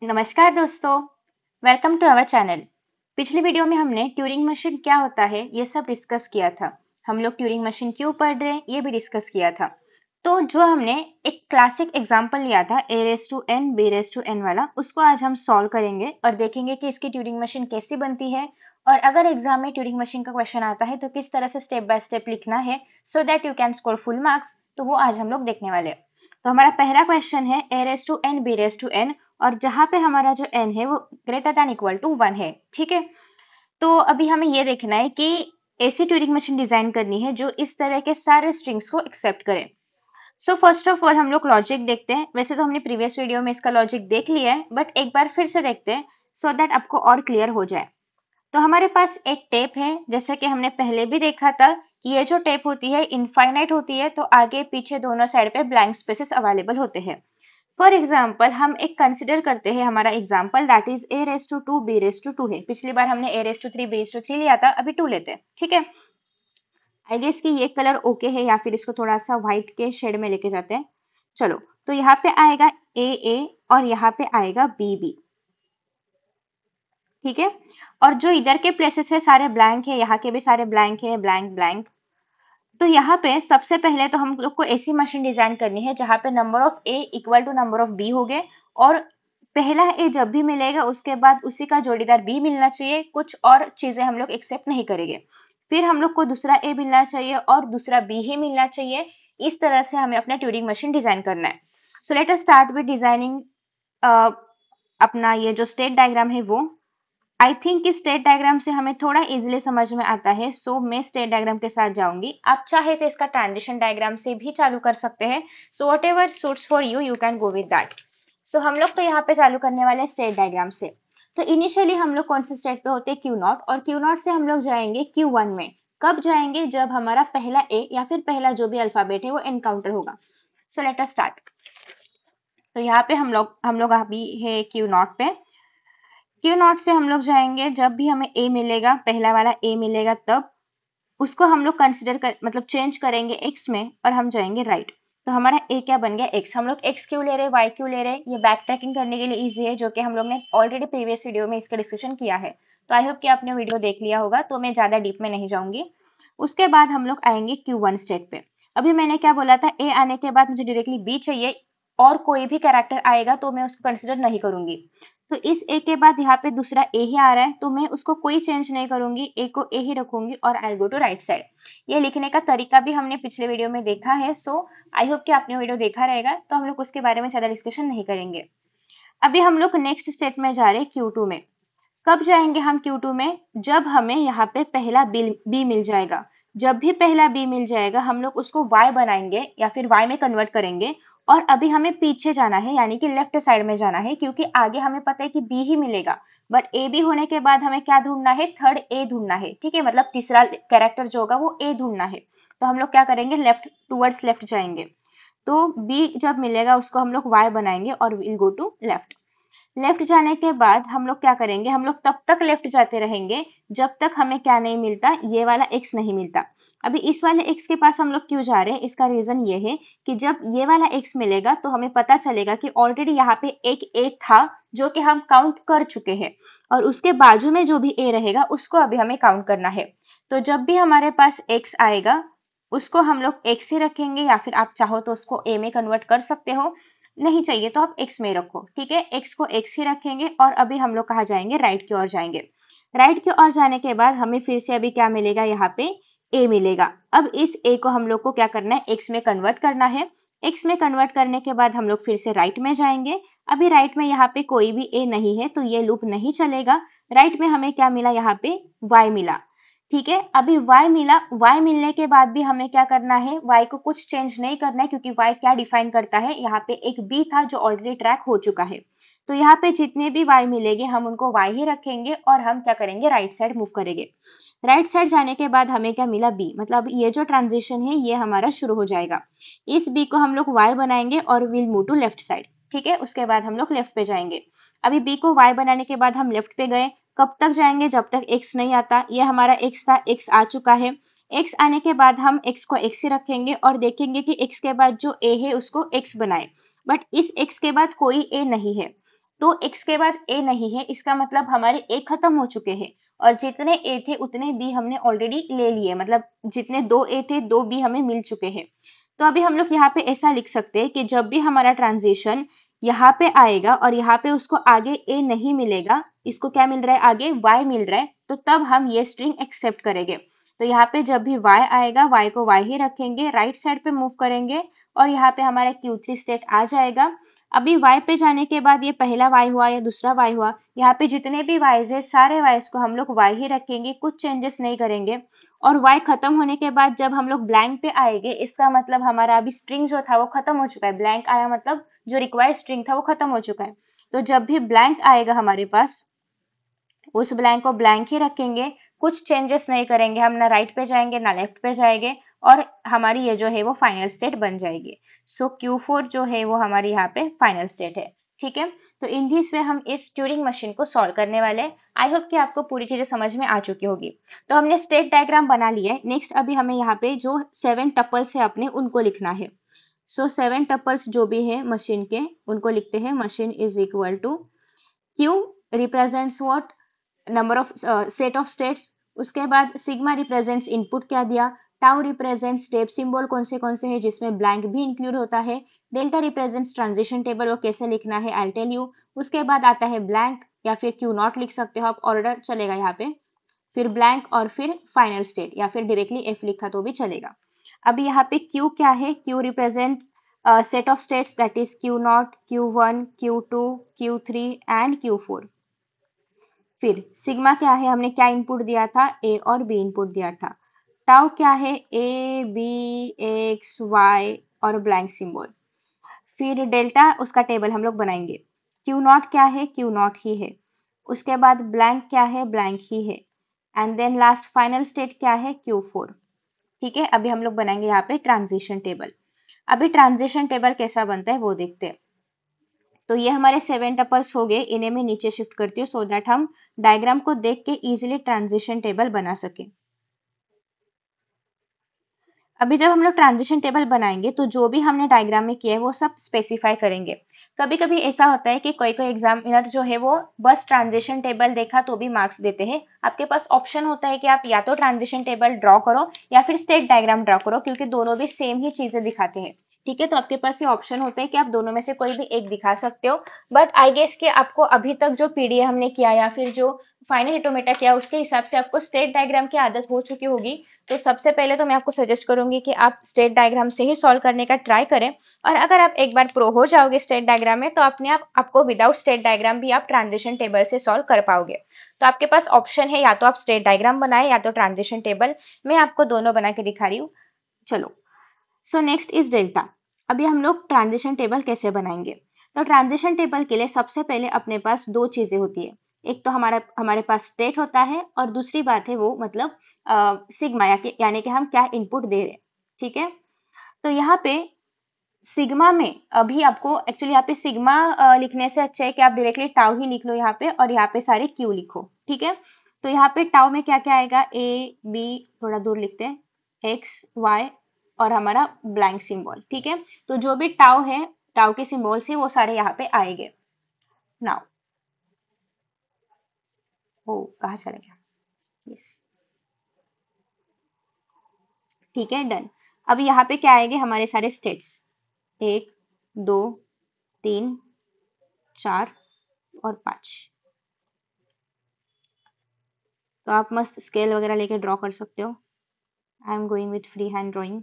नमस्कार दोस्तों, welcome to our channel. पिछली वीडियो में हमने ट्यूरिंग मशीन क्या होता है ये सब डिस्कस किया था। हम लोग ट्यूरिंग मशीन क्यों पढ़ रहे हैं ये भी डिस्कस किया था। तो जो हमने एक क्लासिक एग्जांपल लिया था a raise to n b raise to n वाला, उसको आज हम सॉल्व करेंगे और देखेंगे कि इसकी ट्यूरिंग मशीन कैसी बनती है और अगर एग्जाम में ट्यूरिंग मशीन का क्वेश्चन आता है तो किस तरह से स्टेप बाय स्टेप लिखना है so that you can score full marks. तो वो आज हम लोग देखने वाले हैं। तो हमारा पहला क्वेश्चन है a raise to n b raise to n और जहां पे हमारा जो n है वो ग्रेटर देन इक्वल टू 1 है। ठीक है, तो अभी हमें ये देखना है कि ऐसी ट्यूरिंग मशीन डिजाइन करनी है जो इस तरह के सारे स्ट्रिंग्स को एक्सेप्ट करे। सो फर्स्ट ऑफ ऑल हम लोग लॉजिक देखते हैं। वैसे तो हमने प्रीवियस वीडियो में इसका लॉजिक देख लिया है, बट एक बार फिर से देखते हैं सो दैट आपको और क्लियर हो जाए। तो हमारे पास एक टेप है, जैसे कि हमने पहले भी देखा था कि ये जो टेप होती है इनफाइनाइट होती है, तो आगे पीछे दोनों साइड पे ब्लैंक स्पेसेस अवेलेबल होते हैं। फॉर एग्जाम्पल हम एक कंसिडर करते हैं हमारा example that is a raise to 2 b raise to 2 है। पिछली बार हमने a raise to 3 b raise to 3 लिया था, अभी 2 लेते हैं। ठीक है, आई गेस कि ये कलर ओके है या फिर इसको थोड़ा सा व्हाइट के शेड में लेके जाते हैं। चलो, तो यहाँ पे आएगा a और यहाँ पे आएगा b। ठीक है, और जो इधर के प्लेसेस है सारे ब्लैंक है, यहाँ के भी सारे ब्लैंक है, ब्लैंक ब्लैंक। तो यहाँ पे सबसे पहले तो हम लोग को ऐसी मशीन डिजाइन करनी है जहाँ पे number of A equal to number of B हो गए और पहला ए जब भी मिलेगा उसके बाद उसी का जोड़ीदार बी मिलना चाहिए, कुछ और चीजें हम लोग एक्सेप्ट नहीं करेंगे। फिर हम लोग को दूसरा ए मिलना चाहिए और दूसरा बी ही मिलना चाहिए। इस तरह से हमें अपना ट्यूरिंग मशीन डिजाइन करना है। So let us start with designing अपना ये जो स्टेट डायग्राम है वो। आई थिंक कि स्टेट डायग्राम से हमें थोड़ा इजीली समझ में आता है, सो मैं स्टेट डायग्राम के साथ जाऊंगी। आप चाहे तो इसका ट्रांजिशन डायग्राम से भी चालू कर सकते हैं। So whatever suits for you, you can go with that. So हम लोग तो यहाँ पे चालू करने वाले हैं स्टेट डायग्राम से। तो इनिशियली हम लोग कौन से स्टेट पे होते हैं, क्यू नॉट, और क्यू नॉट से हम लोग जाएंगे क्यू वन में। कब जाएंगे, जब हमारा पहला ए या फिर पहला जो भी अल्फाबेट है वो एनकाउंटर होगा। So let us start. तो यहाँ पे हम लोग अभी है क्यू नॉट पे। क्यू नॉट से हम लोग जाएंगे जब भी हमें ए मिलेगा, पहला वाला ए मिलेगा, तब उसको हम लोग कंसिडर कर मतलब चेंज करेंगे एक्स में और हम जाएंगे राइट। तो हमारा ए क्या बन गया, एक्स। हम लोग एक्स क्यों ले रहे हैं, वाई क्यों ले रहे हैं, ये बैक ट्रैकिंग करने के लिए इजी है, जो कि हम लोग ने ऑलरेडी प्रीवियस वीडियो में इसका डिस्कशन किया है। तो आई होप कि आपने वीडियो देख लिया होगा, तो मैं ज्यादा डीप में नहीं जाऊंगी। उसके बाद हम लोग आएंगे क्यू वन स्टेट पे। अभी मैंने क्या बोला था, ए आने के बाद मुझे डायरेक्टली बी चाहिए और कोई भी कैरेक्टर आएगा तो मैं उसको कंसिडर नहीं करूंगी। तो इस ए के बाद यहाँ पे दूसरा ए ही आ रहा है, तो मैं उसको कोई चेंज नहीं करूंगी, ए को ए ही रखूंगी और आई गो टू राइट साइड। ये लिखने का तरीका भी हमने पिछले वीडियो में देखा है, सो आई होप कि आपने वीडियो देखा रहेगा, तो हम लोग उसके बारे में ज्यादा डिस्कशन नहीं करेंगे। अभी हम लोग नेक्स्ट स्टेप में जा रहे हैं क्यू टू में। कब जाएंगे हम Q2 में, जब हमें यहाँ पे पहला बी मिल जाएगा। जब भी पहला बी मिल जाएगा हम लोग उसको y बनाएंगे या फिर y में कन्वर्ट करेंगे। और अभी हमें पीछे जाना है, यानी कि लेफ्ट साइड में जाना है, क्योंकि आगे हमें पता है कि बी ही मिलेगा। बट ए बी होने के बाद हमें क्या ढूंढना है, थर्ड ए ढूंढना है। ठीक है, मतलब तीसरा कैरेक्टर जो होगा वो ए ढूंढना है। तो हम लोग क्या करेंगे, लेफ्ट टूवर्ड्स लेफ्ट जाएंगे। तो बी जब मिलेगा उसको हम लोग y बनाएंगे और will go to left. Left जाने के बाद हम लोग क्या करेंगे, हम लोग तब तक लेफ्ट जाते रहेंगे जब तक हमें क्या नहीं मिलता, ये वाला x नहीं मिलता। अभी इस वाले x के पास हम लोग क्यों जा रहे हैं, इसका रीजन ये है कि जब ये वाला x मिलेगा तो हमें पता चलेगा कि ऑलरेडी यहाँ पे एक a था जो कि हम काउंट कर चुके हैं, और उसके बाजू में जो भी a रहेगा उसको अभी हमें काउंट करना है। तो जब भी हमारे पास x आएगा उसको हम लोग x ही रखेंगे, या फिर आप चाहो तो उसको a में कन्वर्ट कर सकते हो, नहीं चाहिए तो आप x में रखो। ठीक है, x को x ही रखेंगे और अभी हम लोग कहाँ जाएंगे, राइट की ओर जाएंगे। राइट की ओर जाने के बाद हमें फिर से अभी क्या मिलेगा, यहाँ पे a मिलेगा। अब इस a को हम लोग को क्या करना है, x में कन्वर्ट करना है। x में कन्वर्ट करने के बाद हम लोग फिर से राइट में जाएंगे। अभी राइट में यहाँ पे कोई भी a नहीं है तो ये लूप नहीं चलेगा। राइट में हमें क्या मिला, यहाँ पे y मिला। ठीक है, अभी y मिला, y मिलने के बाद भी हमें क्या करना है, y को कुछ चेंज नहीं करना है, क्योंकि y क्या डिफाइन करता है, यहाँ पे एक b था जो ऑलरेडी ट्रैक हो चुका है। तो यहाँ पे जितने भी y मिलेंगे हम उनको y ही रखेंगे और हम क्या करेंगे, राइट साइड मूव करेंगे। राइट साइड जाने के बाद हमें क्या मिला, b, मतलब ये जो ट्रांजिशन है ये हमारा शुरू हो जाएगा। इस b को हम लोग y बनाएंगे और will move to left side. ठीक है, उसके बाद हम लोग लेफ्ट पे जाएंगे। अभी b को y बनाने के बाद हम लेफ्ट पे गए, कब तक जाएंगे, जब तक x नहीं आता। ये हमारा x था, x आ चुका है। x आने के बाद हम x को x ही रखेंगे और देखेंगे कि x के बाद जो a है उसको x बनाए। बट इस x के बाद कोई a नहीं है, तो x के बाद a नहीं है, इसका मतलब हमारे a खत्म हो चुके हैं और जितने a थे उतने b हमने ऑलरेडी ले लिए, मतलब जितने 2 a थे 2 b हमें मिल चुके हैं। तो अभी हम लोग यहाँ पे ऐसा लिख सकते हैं कि जब भी हमारा ट्रांजिशन यहाँ पे आएगा और यहाँ पे उसको आगे a नहीं मिलेगा, इसको क्या मिल रहा है, आगे y मिल रहा है, तो तब हम ये स्ट्रिंग एक्सेप्ट करेंगे। तो यहाँ पे जब भी y आएगा, y को y ही रखेंगे, राइट साइड पे मूव करेंगे और यहाँ पे हमारा Q3 स्टेट आ जाएगा। अभी y पे जाने के बाद ये पहला y हुआ या दूसरा y हुआ, यहाँ पे जितने भी y's है सारे y's को हम लोग y ही रखेंगे, कुछ चेंजेस नहीं करेंगे। और y खत्म होने के बाद जब हम लोग ब्लैंक पे आएंगे, इसका मतलब हमारा अभी स्ट्रिंग जो था वो खत्म हो चुका है, ब्लैंक आया मतलब जो रिक्वायर्ड स्ट्रिंग था वो खत्म हो चुका है। तो जब भी ब्लैंक आएगा हमारे पास, उस ब्लैंक को ब्लैंक ही रखेंगे, कुछ चेंजेस नहीं करेंगे, हम ना राइट पे जाएंगे ना लेफ्ट पे जाएंगे और हमारी ये जो है वो फाइनल स्टेट बन जाएगी। सो Q4 जो है वो हमारी यहाँ पे फाइनल स्टेट है। ठीक है, तो इन दिस वे हम इस ट्यूरिंग मशीन को सॉल्व करने वाले हैं। आई होप कि आपको पूरी चीजें समझ में आ चुकी होगी। तो हमने स्टेट डायग्राम बना लिया है। नेक्स्ट अभी हमें यहाँ पे जो 7 टपल्स है अपने उनको लिखना है। सो 7 टपल्स जो भी है मशीन के, उनको लिखते हैं। Machine is equal to Q represents what, number of set of states. उसके बाद सिग्मा रिप्रेजेंट्स इनपुट क्या दिया, टाउ रिप्रेजेंट स्टेप सिंबल कौन से है जिसमें ब्लैंक भी इंक्लूड होता है, डेल्टा रिप्रेजेंट्स ट्रांजिशन टेबल, वो कैसे लिखना है आई टेल यू। उसके बाद आता है ब्लैंक या फिर क्यू नॉट लिख सकते हो आप, ऑर्डर चलेगा यहाँ पे, फिर ब्लैंक और फिर फाइनल स्टेट, या फिर डायरेक्टली एफ लिखा तो भी चलेगा। अभी यहाँ पे क्यू क्या है, Q represent set of states that is Q not, Q1, Q2, Q3 and Q4। फिर सिग्मा क्या है, हमने क्या इनपुट दिया था, ए और बी इनपुट दिया था। टाउ क्या है, ए बी एक्स वाई और ब्लैंक सिंबल। फिर डेल्टा, उसका टेबल हम लोग बनाएंगे। क्यू नॉट क्या है, क्यू नॉट ही है। उसके बाद ब्लैंक क्या है, ब्लैंक ही है। And then last final state क्या है, Q4। ठीक है, अभी हम लोग बनाएंगे यहाँ पे ट्रांजिशन टेबल। अभी ट्रांजिशन टेबल कैसा बनता है वो देखते हैं। तो ये हमारे 7 टपल्स हो गए, इन्हें मैं नीचे शिफ्ट करती हूँ सो दैट हम डायग्राम को देख के इजीली ट्रांजिशन टेबल बना सके। अभी जब हम लोग ट्रांजिशन टेबल बनाएंगे तो जो भी हमने डायग्राम में किया है वो सब स्पेसिफाई करेंगे। कभी कभी ऐसा होता है कि कोई कोई एग्जामिनर जो है वो बस ट्रांजिशन टेबल देखा तो भी मार्क्स देते हैं। आपके पास ऑप्शन होता है कि आप या तो ट्रांजिशन टेबल ड्रॉ करो या फिर स्टेट डायग्राम ड्रॉ करो, क्योंकि दोनों भी सेम ही चीजें दिखाते हैं। ठीक है, तो आपके पास ये ऑप्शन होता है कि आप दोनों में से कोई भी एक दिखा सकते हो। बट आई गेस कि आपको अभी तक जो पीडीएफ हमने किया या फिर जो फाइनल ऑटोमेटा किया उसके हिसाब से आपको स्टेट डायग्राम की आदत हो चुकी होगी। तो सबसे पहले तो मैं आपको सजेस्ट करूंगी कि आप स्टेट डायग्राम से ही सॉल्व करने का ट्राई करें, और अगर आप एक बार प्रो हो जाओगे स्टेट डायग्राम में तो अपने आप आपको विदाउट स्टेट डायग्राम भी आप ट्रांजिशन टेबल से सॉल्व कर पाओगे। तो आपके पास ऑप्शन है, या तो आप स्टेट डायग्राम बनाए या तो ट्रांजिशन टेबल। मैं आपको दोनों बना के दिखा रही हूँ। चलो, सो नेक्स्ट इज डेल्टा। अभी हम लोग ट्रांजिशन टेबल कैसे बनाएंगे। तो ट्रांजिशन टेबल के लिए सबसे पहले अपने पास दो चीजें होती है। एक तो हमारा हमारे पास स्टेट होता है और दूसरी बात है वो मतलब सिग्मा, यानी कि हम क्या इनपुट दे रहे हैं। ठीक है, तो यहाँ पे सिग्मा में अभी आपको एक्चुअली यहाँ पे सिग्मा लिखने से अच्छा है कि आप डायरेक्टली टाउ ही लिख लो यहाँ पे, और यहाँ पे सारे क्यू लिखो। ठीक है, तो यहाँ पे टाउ में क्या क्या आएगा, ए बी, थोड़ा दूर लिखते हैं, एक्स वाई और हमारा ब्लैंक सिंबल। ठीक है, तो जो भी टाउ है, टाउ के सिंबल्स है वो सारे यहाँ पे आएंगे। नाउ ओ कहाँ चला गया, यस ठीक है, डन। अब यहाँ पे क्या आएंगे, हमारे सारे स्टेट्स, 1 2 3 4 और 5। तो आप मस्त स्केल वगैरह लेके ड्रॉ कर सकते हो। I am going with free hand drawing.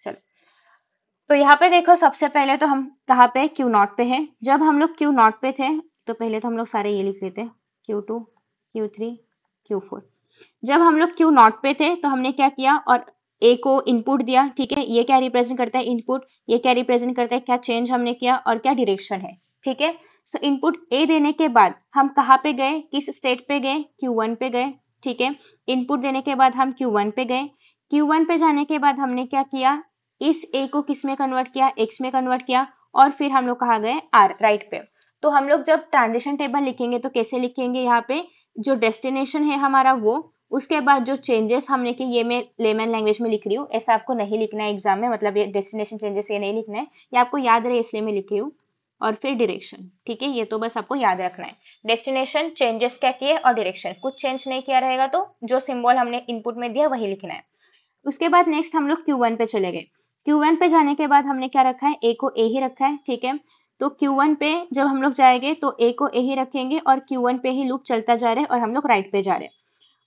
चलो, तो यहाँ पे देखो सबसे पहले तो हम कहाँ पे, क्यू नॉट पे है। जब हम लोग क्यू नॉट पे थे तो पहले तो हम लोग सारे ये लिख लेते हैं, Q2 Q3 Q4। जब हम लोग क्यू नॉट पे थे तो हमने क्या किया, और ए को इनपुट दिया। ठीक है, ये क्या रिप्रेजेंट करता है, इनपुट। ये क्या रिप्रेजेंट करता है, क्या चेंज हमने किया और क्या डायरेक्शन है। ठीक है, सो इनपुट ए देने के बाद हम कहाँ पे गए, किस स्टेट पे गए, Q1 पे गए। ठीक है, इनपुट देने के बाद हम Q1 पे गए। Q1 पे जाने के बाद हमने क्या किया, इस ए को किस में कन्वर्ट किया, एक्स में कन्वर्ट किया, और फिर हम लोग कहाँ गए, आर, राइट पे। तो हम लोग जब ट्रांजिशन टेबल लिखेंगे तो कैसे लिखेंगे, यहाँ पे जो डेस्टिनेशन है हमारा वो, उसके बाद जो चेंजेस हमने की, ये मैं लेमन लैंग्वेज में लिख रही हूँ, ऐसा आपको नहीं लिखना है एग्जाम में, मतलब ये डेस्टिनेशन चेंजेस ये नहीं लिखना है, ये आपको याद रहे इसलिए मैं लिख रही हूँ। और फिर डायरेक्शन। ठीक है, ये तो बस आपको याद रखना है। डेस्टिनेशन चेंजेस क्या किए और डायरेक्शन कुछ चेंज नहीं किया रहेगा, तो जो सिंबल हमने इनपुट में दिया वही लिखना है। उसके बाद नेक्स्ट हम लोग Q1 पे चले गए। Q1 पे जाने के बाद हमने क्या रखा है, A को A ही रखा है। ठीक है, तो Q1 पे जब हम लोग जाएंगे तो A को A ही रखेंगे और Q1 पे ही लूप चलता जा रहे हैं और हम लोग राइट पे जा रहे हैं।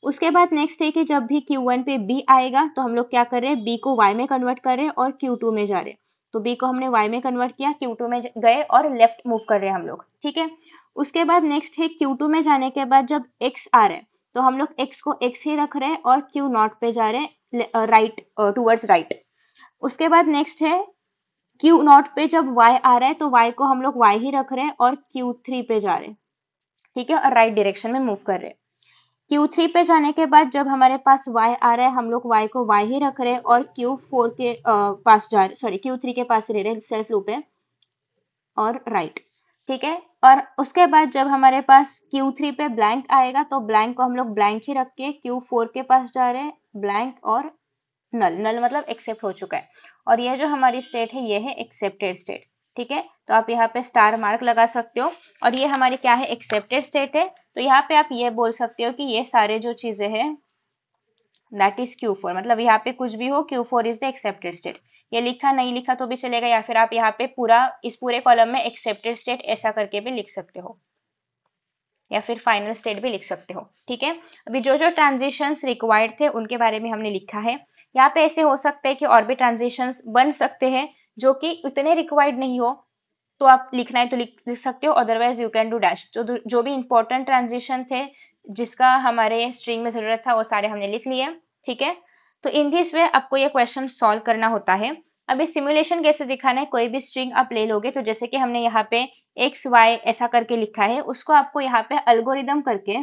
उसके बाद नेक्स्ट है कि जब भी Q1 पे B आएगा तो हम लोग क्या कर रहे हैं, B को Y में कन्वर्ट कर रहे हैं और Q2 में जा रहे हैं। तो B को हमने Y में कन्वर्ट किया, Q2 में गए और लेफ्ट मूव कर रहे हैं हम लोग। ठीक है, उसके बाद नेक्स्ट है Q2 में जाने के बाद जब X आ रहा है तो हम लोग X को X ही रख रहे हैं और Q0 पे जा रहे हैं, राइट टूवर्ड्स राइट। उसके बाद नेक्स्ट है Q0 पे जब Y आ रहा है तो Y को हम लोग Y ही रख रहे हैं और Q3 पे जा रहे हैं। ठीक है, और राइट डायरेक्शन में मूव कर रहे हैं। Q3 पे जाने के बाद जब हमारे पास Y आ रहा है हम लोग Y को Y ही रख रहे हैं और Q4 के पास जा रहे, सॉरी Q3 के पास ले रहे हैं सेल्फ लूप है और राइट। ठीक है, और उसके बाद जब हमारे पास Q3 पे ब्लैंक आएगा तो ब्लैंक को हम लोग ब्लैंक ही रख के Q4 के पास जा रहे हैं, ब्लैंक और नल। नल मतलब एक्सेप्ट हो चुका है, और ये जो हमारी स्टेट है ये है एक्सेप्टेड स्टेट। ठीक है, तो आप यहाँ पे स्टार मार्क लगा सकते हो, और ये हमारी क्या है, एक्सेप्टेड स्टेट है। तो यहाँ पे आप ये बोल सकते हो कि ये सारे जो चीजें हैं दैट इज Q4, मतलब यहाँ पे कुछ भी हो Q4 is the accepted state. ये लिखा नहीं लिखा तो भी चलेगा, या फिर आप यहाँ पे पूरा इस पूरे कॉलम में एक्सेप्टेड स्टेट ऐसा करके भी लिख सकते हो, या फिर फाइनल स्टेट भी लिख सकते हो। ठीक है, अभी जो जो ट्रांजिशंस रिक्वायर्ड थे उनके बारे में हमने लिखा है। यहाँ पे ऐसे हो सकते हैं कि और भी ट्रांजिशंस बन सकते हैं जो कि उतने रिक्वायर्ड नहीं हो, तो आप लिखना है तो लिख सकते हो, otherwise you can do dash. जो भी इंपॉर्टेंट ट्रांजिशन थे जिसका हमारे स्ट्रिंग में जरूरत था वो सारे हमने लिख लिए। ठीक है, तो इन दिस वे आपको ये क्वेश्चन सॉल्व करना होता है। अभी सिमुलेशन कैसे दिखाना है, कोई भी स्ट्रिंग आप ले लोगे तो जैसे कि हमने यहाँ पे एक्स वाई ऐसा करके लिखा है, उसको आपको यहाँ पे अल्गोरिदम करके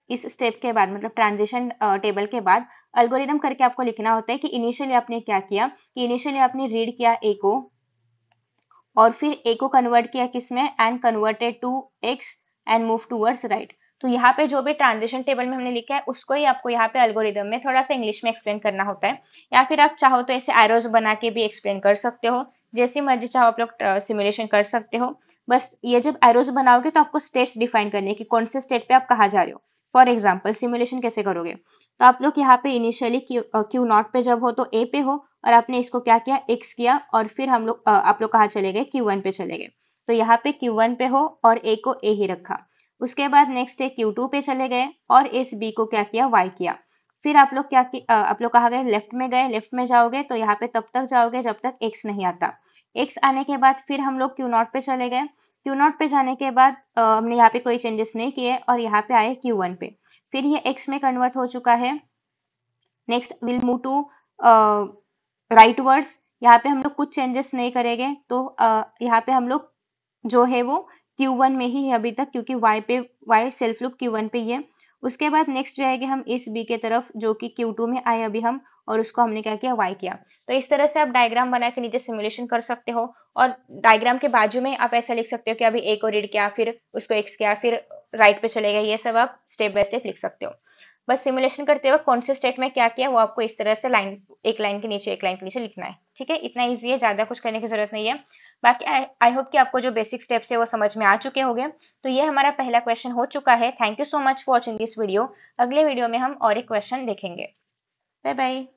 इस स्टेप के बाद, मतलब ट्रांजिशन टेबल के बाद अल्गोरिदम करके आपको लिखना होता है कि इनिशियली आपने क्या किया, कि इनिशियली आपने रीड किया ए को और फिर ए को कन्वर्ट किया किसमें, and converted to X and move towards right. तो यहाँ पे जो भी ट्रांजिशन टेबल में हमने लिखा है उसको ही आपको यहाँ पे अल्गोरिदम में थोड़ा सा इंग्लिश में एक्सप्लेन करना होता है, या फिर आप चाहो तो ऐसे एरोज बना के भी एक्सप्लेन कर सकते हो, जैसी मर्जी चाहो आप लोग सिमुलेशन कर सकते हो। बस ये जब एरोज बनाओगे तो आपको स्टेट्स डिफाइन करने की, कौन से स्टेट पे आप कहाँ जा रहे हो। फॉर एग्जाम्पल सिमुलेशन कैसे करोगे, तो आप लोग यहाँ पे इनिशियली क्यू नॉट पे जब हो तो ए पे हो, और आपने इसको क्या किया, एक्स किया, और फिर हम लोग आप लोग कहाँ चले गए, Q1 पे चले गए। तो यहाँ पे Q1 पे हो और ए को ए ही रखा। उसके बाद नेक्स्ट है Q2 पे चले गए और इस बी को क्या किया, वाई किया। फिर आप लोग आप लोग कहाँ गए, लेफ्ट में गए। लेफ्ट में जाओगे तो यहाँ पे तब तक जाओगे जब तक एक्स नहीं आता। एक्स आने के बाद फिर हम लोग Q0 पे चले गए। Q0 पे जाने के बाद हमने यहाँ पे कोई चेंजेस नहीं किए और यहाँ पे आए Q1 पे, फिर ये एक्स में कन्वर्ट हो चुका है। Next will move to rightwards, यहाँ पे हम लोग कुछ चेंजेस नहीं करेंगे, तो यहाँ पे हम लोग जो है वो Q1 में ही है अभी तक, क्योंकि y सेल्फ लूप Q1 पे ही है। उसके बाद नेक्स्ट जाएंगे हम इस b के तरफ जो कि Q2 में आए अभी हम, और उसको हमने क्या किया, y किया। तो इस तरह से आप डायग्राम बना के नीचे सिमुलेशन कर सकते हो, और डायग्राम के बाजू में आप ऐसा लिख सकते हो कि अभी a को रीड किया, फिर उसको x किया, फिर राइट पे चले गए। ये सब आप स्टेप बाय स्टेप लिख सकते हो। बस सिमुलेशन करते वक्त कौन से स्टेट में क्या किया वो आपको इस तरह से लाइन, एक लाइन के नीचे एक लाइन के नीचे लिखना है। ठीक है, इतना इजी है, ज्यादा कुछ करने की जरूरत नहीं है। बाकी आई होप कि आपको जो बेसिक स्टेप्स है वो समझ में आ चुके होंगे। तो ये हमारा पहला क्वेश्चन हो चुका है। Thank you so much for watching this video. अगले वीडियो में हम और एक क्वेश्चन देखेंगे। Bye bye.